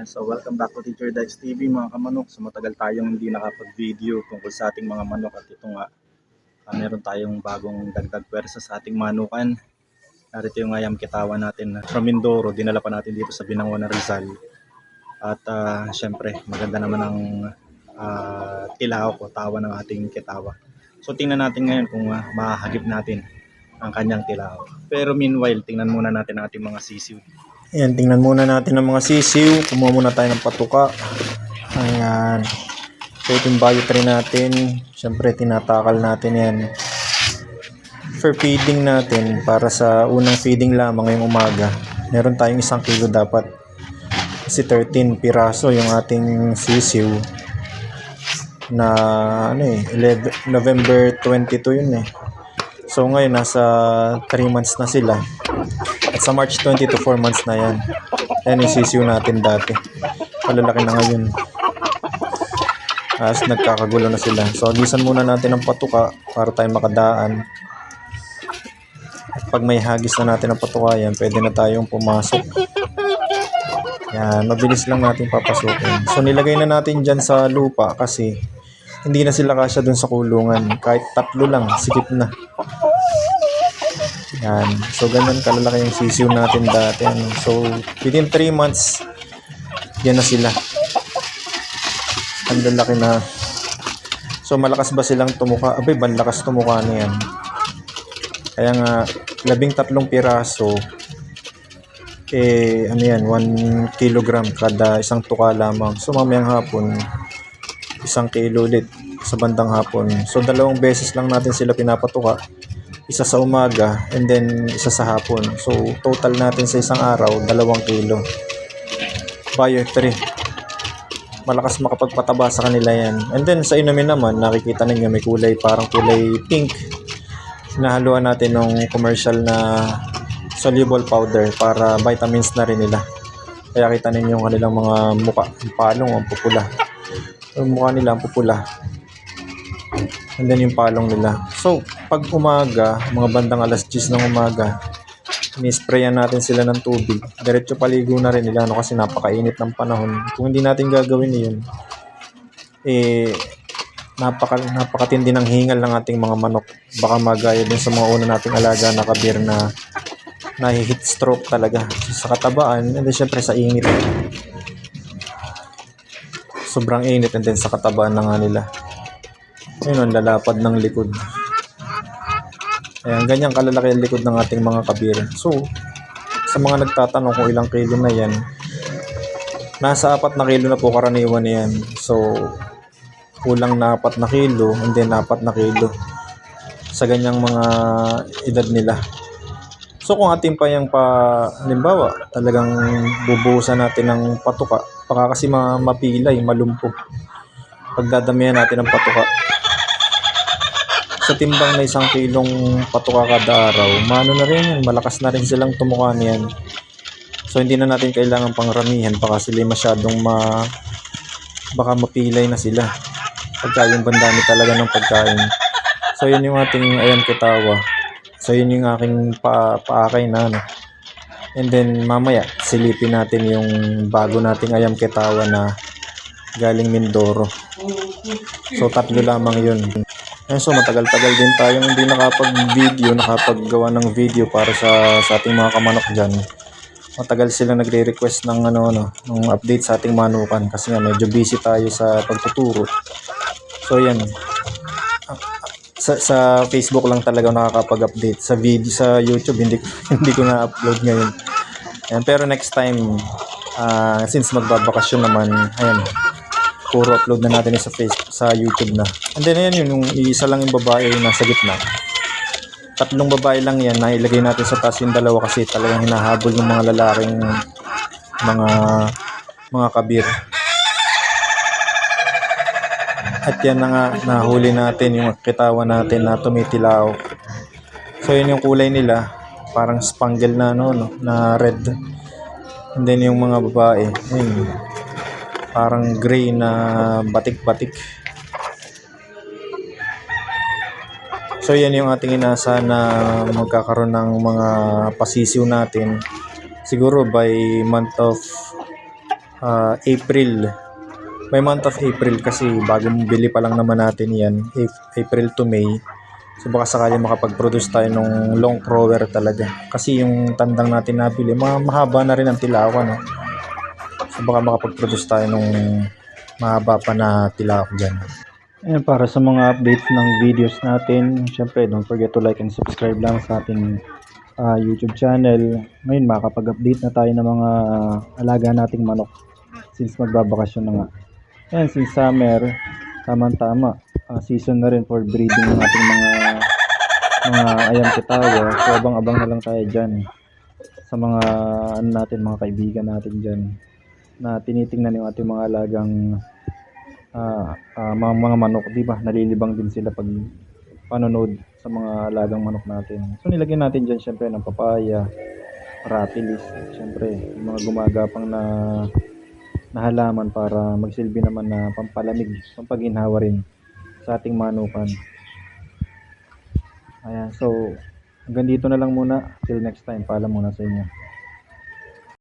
So welcome back to Teacher Dice TV mga kamanok. So matagal tayong hindi nakapag-video tungkol sa ating mga manok at ito nga meron tayong bagong dagdag pwersa sa ating manukan. Narito yung ayam kitawan natin from Mindoro, dinala pa natin dito sa Binangonan, Rizal. At syempre maganda naman ang tilaw ko, tawa ng ating kitawa. So tingnan natin ngayon kung mahagip natin ang kanyang tilaw. Pero meanwhile, tingnan muna natin ang ating mga sisiw. Ayan, tingnan muna natin ang mga sisiw. Kumuha muna tayo ng patuka. Ayan. So, ito yung biotray natin. Siyempre, tinatakal natin yan. For feeding natin, para sa unang feeding lamang ngayong umaga, meron tayong 1 kilo dapat. Kasi 13 piraso yung ating sisiw na November 22 yun eh. So, ngayon, nasa 3 months na sila. At sa March 20 to 4 months na yan. Ayan yung sisiw natin dati. Malalaki na ngayon. As nagkakagulo na sila. So agisan muna natin ang patuka para tayo makadaan. At pag may hagis na natin ang patuka yan, pwede na tayong pumasok. Yan, mabilis lang natin papasukin. So nilagay na natin dyan sa lupa kasi hindi na sila kasya dun sa kulungan. Kahit 3 lang, sikip na. Yan. So, ganyan kalalaki yung sisiw natin dati. So, within 3 months, yan na sila. Ang lalaki na. So, malakas ba silang tumuka? Abay, banlakas tumuka na yan. Kaya nga, 13 piraso, ano yan, 1 kilogram kada isang tuka lamang. So, mamayang hapon, 1 kilo ulit sa bandang hapon. So, 2 beses lang natin sila pinapatuka. Isa sa umaga and then isa sa hapon. So total natin sa isang araw 2 kilo. Bio 3. Malakas makapagpataba sa kanila yan. And then sa inumin naman, nakikita ninyo may kulay, parang kulay pink. Nahaluan natin ng commercial na soluble powder para vitamins na rin nila. Kaya kita ninyo yung kanilang mga muka, yung palong ang pupula. Yung mukha nila ang pupula. And then yung palong nila. So, pag umaga, mga bandang alas 10 ng umaga, ini-sprayan natin sila ng tubig. Diretso paligo na rin nila kasi napakainit ng panahon. Kung hindi natin gagawin yun, napakatindi ng hingal ng ating mga manok. Baka magaya din sa mga una nating alaga na kabir na nahi-heat stroke talaga. Sa katabaan, and then syempre sa init. Sobrang init and then sa katabaan na nga nila. Ayun, lalapad ng likod. Ayan, ganyan kalalaki ang likod ng ating mga kabir. So, sa mga nagtatanong kung ilang kilo na yan, nasa 4 na kilo na po karaniwan yan. So, kulang na 4 na kilo, and then 4 na kilo sa ganyang mga edad nila. So, kung ating pa yung halimbawa, talagang bubuhusan natin ng patuka, baka kasi mapilay, malumpo. Pagdadamihan natin ng patuka. Sa timbang na 1 kilong patuka kada araw, mano na rin yan, malakas na rin silang tumuka niyan. So hindi na natin kailangan pangramihan, baka sila masyadong baka mapilay na sila pagka yung bandami talaga ng pagkain. So yun yung ating ayam kitawa. So yun yung aking paakay na And then mamaya silipin natin yung bago nating ayam kitawa na galing Mindoro. So 3 lamang yun. So matagal-tagal din tayong hindi nakapaggawa ng video para sa ating mga kamanok dyan. Matagal sila nagre-request ng ng update sa ating manukan kasi nga medyo busy tayo sa pagtuturo. So yan. Sa Facebook lang talaga nakakapag-update. Sa video sa YouTube hindi ko na-upload ngayon. Ayan, pero next time since magbabakasyon naman, ayan, puro upload na natin sa Facebook, sa YouTube na. And then ayan yung isa lang yung babae yung nasa gitna. 3 babae lang yan, nailagay natin sa taas yung 2 kasi talagang hinahabol ng mga lalaking mga kabir. At yan na nga, nahuli natin yung kitawan natin na tumitilaw. So yun yung kulay nila, parang spangle na na red. And then yung mga babae, ayun, parang gray na batik-batik. So yan yung ating inasa na magkakaroon ng mga pasisiw natin. Siguro by month of April. May month of April kasi bagong bili pa lang naman natin yan. April to May. So baka sakali makapag-produce tayo ng long crawer talaga. Kasi yung tandang natin nabili, mahaba na rin ang tilawan. No? So baka makapag-produce tayo ng mahaba pa na tilawak dyan. Ayan, para sa mga updates ng videos natin, syempre don't forget to like and subscribe lang sa ating YouTube channel. Ngayon makakapag-update na tayo ng mga alaga nating manok since magbabakasyon na nga. Ayan, since summer, tamang-tama. Season na rin for breeding ng ating mga ayam kitawa. So abang-abang na lang tayo dyan sa mga ano natin, mga kaibigan natin dyan na tinitingnan yung ating mga alagang mga manok, di ba? Nalilibang din sila pag panonood sa mga alagang manok natin. So nilagyan natin dyan syempre ng papaya, ratilis, syempre yung mga gumagapang na halaman para magsilbi naman na pampalamig, pampaginhawa rin sa ating manukan. Ayan, so hanggang dito na lang muna. Till next time, paalam muna sa inyo.